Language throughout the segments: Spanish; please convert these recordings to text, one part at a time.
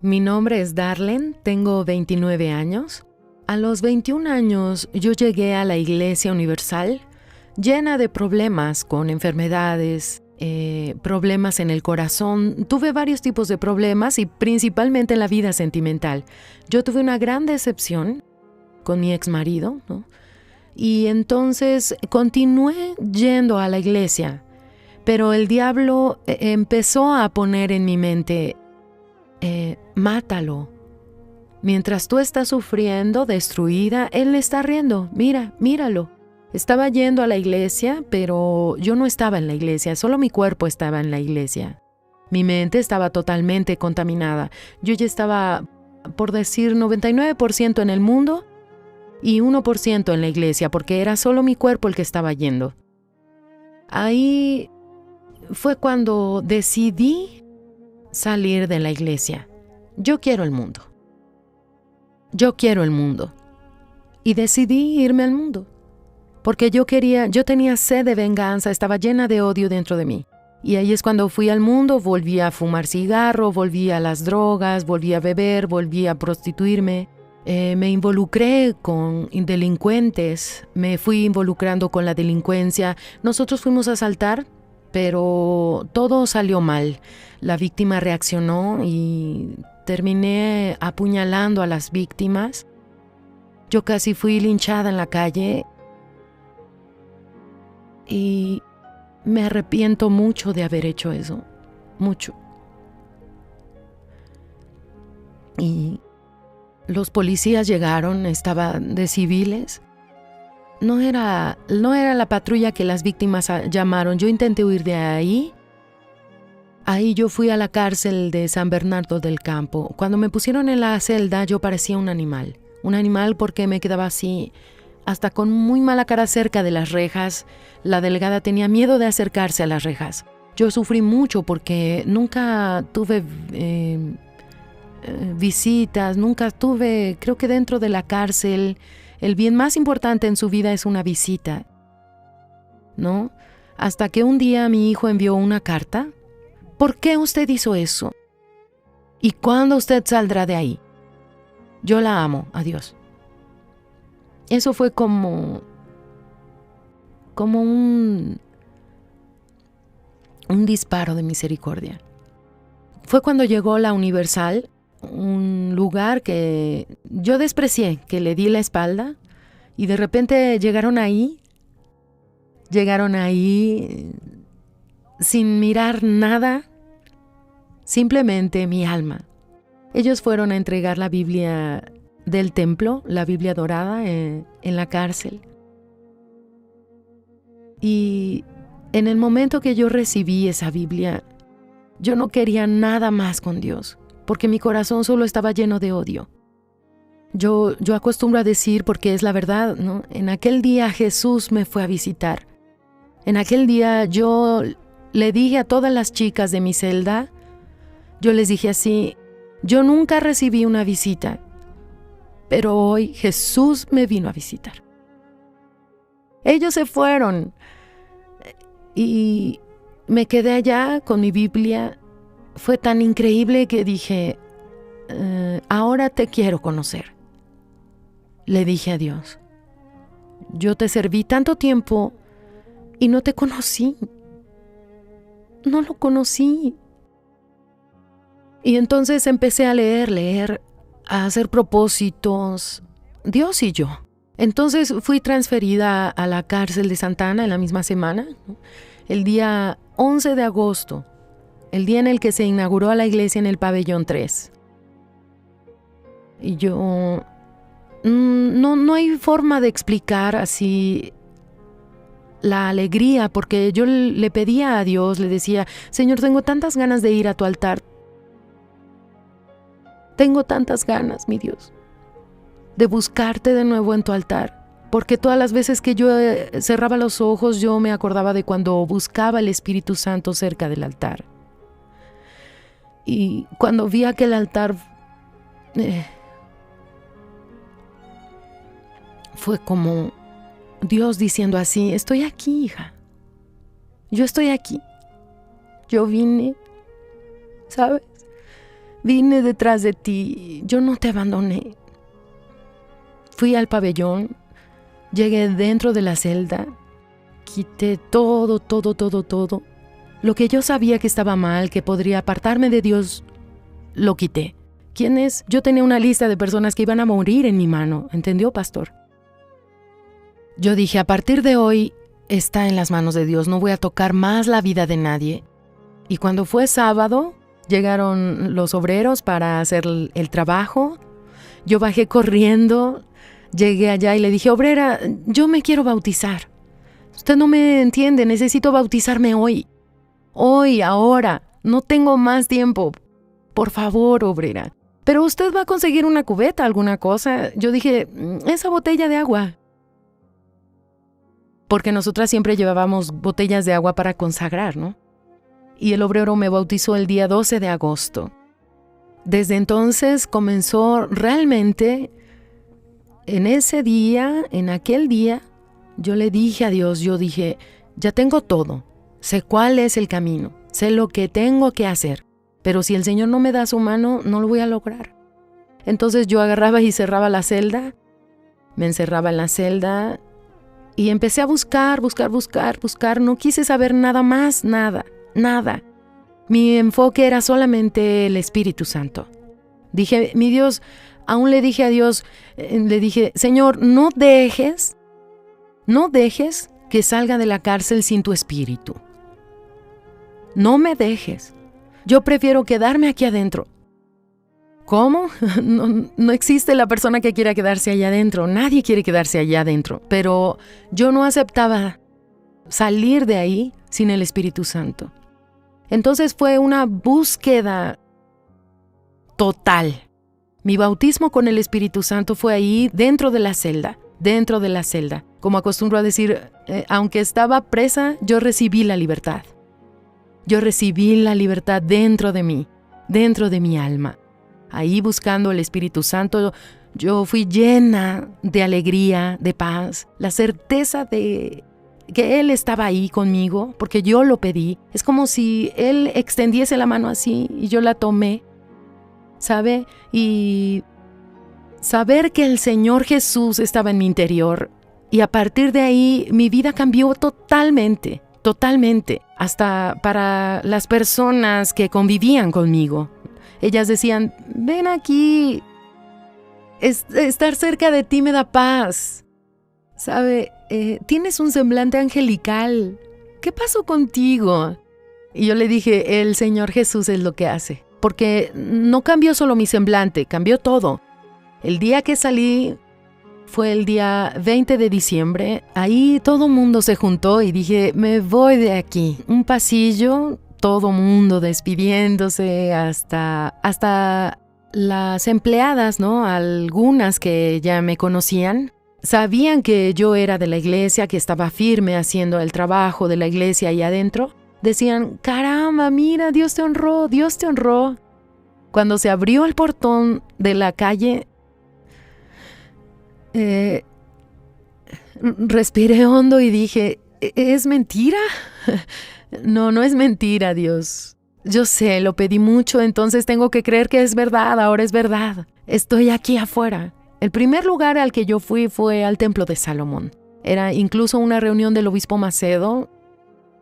Mi nombre es Darlen, tengo 29 años. A los 21 años yo llegué a la Iglesia Universal llena de problemas con enfermedades, problemas en el corazón. Tuve varios tipos de problemas y principalmente en la vida sentimental. Yo tuve una gran decepción con mi exmarido, ¿no? Y entonces continué yendo a la iglesia, pero el diablo empezó a poner en mi mente, mátalo. Mientras tú estás sufriendo, destruida, él está riendo. Míralo. Estaba yendo a la iglesia, pero yo no estaba en la iglesia, solo mi cuerpo estaba en la iglesia. Mi mente estaba totalmente contaminada. Yo ya estaba, por decir, 99% en el mundo y 1% en la iglesia, porque era solo mi cuerpo el que estaba yendo. Ahí fue cuando decidí salir de la iglesia. Yo quiero el mundo. Y decidí irme al mundo. Porque yo tenía sed de venganza, estaba llena de odio dentro de mí. Y ahí es cuando fui al mundo, volví a fumar cigarro, volví a las drogas, volví a beber, volví a prostituirme. Me involucré con delincuentes, me fui involucrando con la delincuencia. Nosotros fuimos a asaltar, pero todo salió mal. La víctima reaccionó y terminé apuñalando a las víctimas. Yo casi fui linchada en la calle y me arrepiento mucho de haber hecho eso, mucho. Y los policías llegaron, estaban de civiles. No era la patrulla que las víctimas llamaron. Yo intenté huir de ahí. Ahí yo fui a la cárcel de San Bernardo del Campo. Cuando me pusieron en la celda, yo parecía un animal. Un animal porque me quedaba así, hasta con muy mala cara cerca de las rejas. La delegada tenía miedo de acercarse a las rejas. Yo sufrí mucho porque nunca tuve visitas, nunca tuve, creo que dentro de la cárcel, el bien más importante en su vida es una visita, ¿no? Hasta que un día mi hijo envió una carta. ¿Por qué usted hizo eso? ¿Y cuándo usted saldrá de ahí? Yo la amo, adiós. Eso fue como un disparo de misericordia. Fue cuando llegó la Universal, un lugar que yo desprecié, que le di la espalda, y de repente llegaron ahí sin mirar nada, simplemente mi alma. Ellos fueron a entregar la Biblia del templo, la Biblia dorada, en la cárcel. Y en el momento que yo recibí esa Biblia, yo no quería nada más con Dios, porque mi corazón solo estaba lleno de odio. Yo acostumbro a decir, porque es la verdad, ¿no? En aquel día Jesús me fue a visitar. En aquel día yo le dije a todas las chicas de mi celda, yo les dije así: yo nunca recibí una visita, pero hoy Jesús me vino a visitar. Ellos se fueron y me quedé allá con mi Biblia. Fue tan increíble que dije, ahora te quiero conocer. Le dije a Dios, yo te serví tanto tiempo y no te conocí. No lo conocí. Y entonces empecé a leer, a hacer propósitos, Dios y yo. Entonces fui transferida a la cárcel de Santa Ana en la misma semana, ¿no? El día 11 de agosto, el día en el que se inauguró la iglesia en el pabellón 3. Y yo, no hay forma de explicar así la alegría, porque yo le pedía a Dios, le decía, Señor, tengo tantas ganas de ir a tu altar. Tengo tantas ganas, mi Dios, de buscarte de nuevo en tu altar. Porque todas las veces que yo cerraba los ojos, yo me acordaba de cuando buscaba el Espíritu Santo cerca del altar. Y cuando vi aquel altar, fue como Dios diciendo así, estoy aquí, hija. Yo estoy aquí. Yo vine, ¿sabes? vine detrás de ti, yo no te abandoné. Fui al pabellón, llegué dentro de la celda, quité todo. Lo que yo sabía que estaba mal, que podría apartarme de Dios, lo quité. ¿Quién es? Yo tenía una lista de personas que iban a morir en mi mano, ¿entendió, pastor? Yo dije, a partir de hoy está en las manos de Dios, no voy a tocar más la vida de nadie. Y cuando fue sábado, llegaron los obreros para hacer el trabajo. Yo bajé corriendo, llegué allá y le dije, obrera, yo me quiero bautizar. Usted no me entiende, necesito bautizarme hoy. Hoy, ahora, no tengo más tiempo. Por favor, obrera. Pero usted va a conseguir una cubeta, alguna cosa. Yo dije, esa botella de agua. Porque nosotras siempre llevábamos botellas de agua para consagrar, ¿no? Y el obrero me bautizó el día 12 de agosto. Desde entonces comenzó realmente, en ese día, en aquel día, yo le dije a Dios, yo dije, ya tengo todo, sé cuál es el camino, sé lo que tengo que hacer, pero si el Señor no me da su mano, no lo voy a lograr. Entonces yo agarraba y cerraba la celda, me encerraba en la celda y empecé a buscar, no quise saber nada más, nada. Mi enfoque era solamente el Espíritu Santo. Dije, mi Dios, aún le dije a Dios, le dije, Señor, no dejes que salga de la cárcel sin tu Espíritu. No me dejes. Yo prefiero quedarme aquí adentro. ¿Cómo? No existe la persona que quiera quedarse allá adentro. Nadie quiere quedarse allá adentro. Pero yo no aceptaba salir de ahí sin el Espíritu Santo. Entonces fue una búsqueda total. Mi bautismo con el Espíritu Santo fue ahí dentro de la celda. Como acostumbro a decir, aunque estaba presa, yo recibí la libertad. Yo recibí la libertad dentro de mí, dentro de mi alma. Ahí buscando el Espíritu Santo, yo fui llena de alegría, de paz, la certeza de que Él estaba ahí conmigo, porque yo lo pedí. Es como si Él extendiese la mano así y yo la tomé, ¿sabe? Y saber que el Señor Jesús estaba en mi interior. Y a partir de ahí mi vida cambió totalmente, hasta para las personas que convivían conmigo. Ellas decían, ven aquí, estar cerca de ti me da paz. ¿Sabe? Tienes un semblante angelical. ¿Qué pasó contigo? Y yo le dije, el Señor Jesús es lo que hace. Porque no cambió solo mi semblante, cambió todo. El día que salí fue el día 20 de diciembre. Ahí todo mundo se juntó y dije, me voy de aquí. Un pasillo, todo mundo despidiéndose, hasta las empleadas, ¿no? Algunas que ya me conocían. Sabían que yo era de la iglesia, que estaba firme haciendo el trabajo de la iglesia ahí adentro. Decían, caramba, mira, Dios te honró. Cuando se abrió el portón de la calle, respiré hondo y dije, ¿es mentira? No es mentira, Dios. Yo sé, lo pedí mucho, entonces tengo que creer que es verdad, ahora es verdad. Estoy aquí afuera. El primer lugar al que yo fui fue al Templo de Salomón. Era incluso una reunión del obispo Macedo,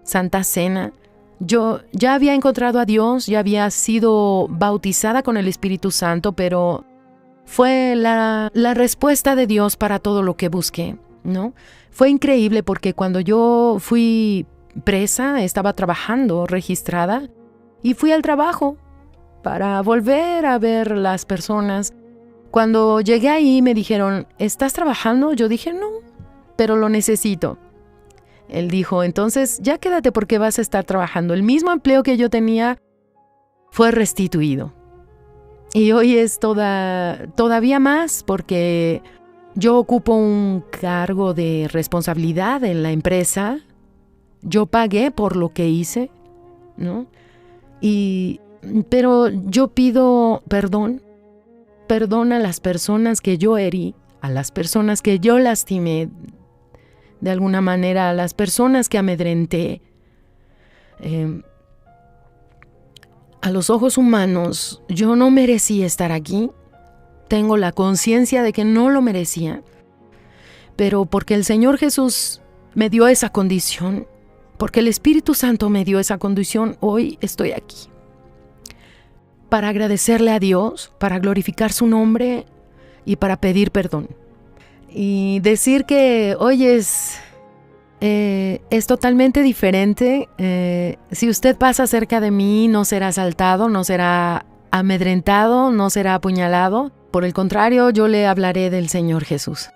Santa Cena. Yo ya había encontrado a Dios, ya había sido bautizada con el Espíritu Santo, pero fue la respuesta de Dios para todo lo que busqué, ¿no? Fue increíble porque cuando yo fui presa, estaba trabajando, registrada, y fui al trabajo para volver a ver las personas. Cuando llegué ahí me dijeron, ¿estás trabajando? Yo dije, no, pero lo necesito. Él dijo, entonces ya quédate porque vas a estar trabajando. El mismo empleo que yo tenía fue restituido. Y hoy es todavía más porque yo ocupo un cargo de responsabilidad en la empresa. Yo pagué por lo que hice, ¿no? Pero yo pido perdón a las personas que yo herí, a las personas que yo lastimé, de alguna manera, a las personas que amedrenté. A los ojos humanos, yo no merecía estar aquí. Tengo la conciencia de que no lo merecía. Pero porque el Señor Jesús me dio esa condición, porque el Espíritu Santo me dio esa condición, hoy estoy aquí. Para agradecerle a Dios, para glorificar su nombre y para pedir perdón. Y decir que hoy es totalmente diferente. Si usted pasa cerca de mí, no será asaltado, no será amedrentado, no será apuñalado. Por el contrario, yo le hablaré del Señor Jesús.